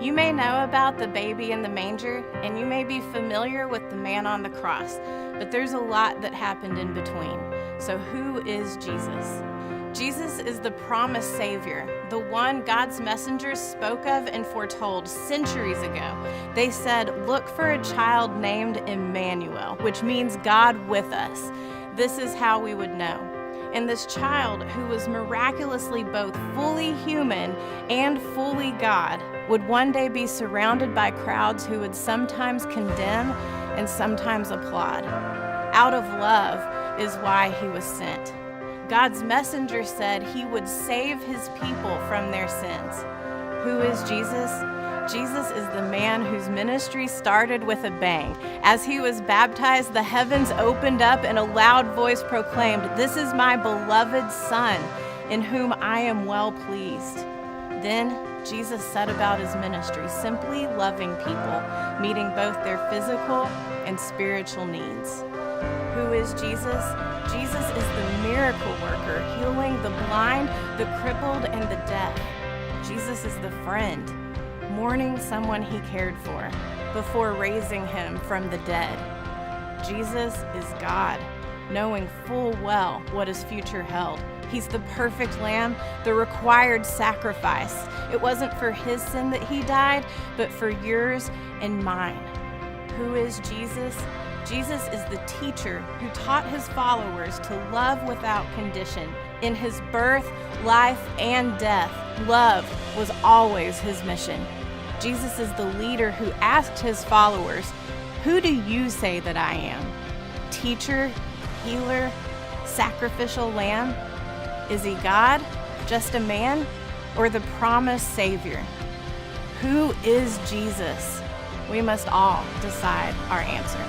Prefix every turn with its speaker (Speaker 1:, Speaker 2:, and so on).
Speaker 1: You may know about the baby in the manger, and you may be familiar with the man on the cross, but there's a lot that happened in between. So who is Jesus? Jesus is the promised Savior, the one God's messengers spoke of and foretold centuries ago. They said, "Look for a child named Emmanuel," which means God with us. This is how we would know. And this child, who was miraculously both fully human and fully God, would one day be surrounded by crowds who would sometimes condemn and sometimes applaud. Out of love is why he was sent. God's messenger said he would save his people from their sins. Who is Jesus? Jesus is the man whose ministry started with a bang. As he was baptized, the heavens opened up and a loud voice proclaimed, "This is my beloved Son, in whom I am well pleased." Then Jesus set about his ministry, simply loving people, meeting both their physical and spiritual needs. Who is Jesus? Jesus is the miracle worker, healing the blind, the crippled, and the deaf. Jesus is the friend, mourning someone he cared for before raising him from the dead. Jesus is God, knowing full well what his future held. He's the perfect lamb, the required sacrifice. It wasn't for his sin that he died, but for yours and mine. Who is Jesus? Jesus is the teacher who taught his followers to love without condition. In his birth, life, and death, love was always his mission. Jesus is the leader who asked his followers, "Who do you say that I am? Teacher, healer, sacrificial lamb? Is he God, just a man, or the promised Savior?" Who is Jesus? We must all decide our answer.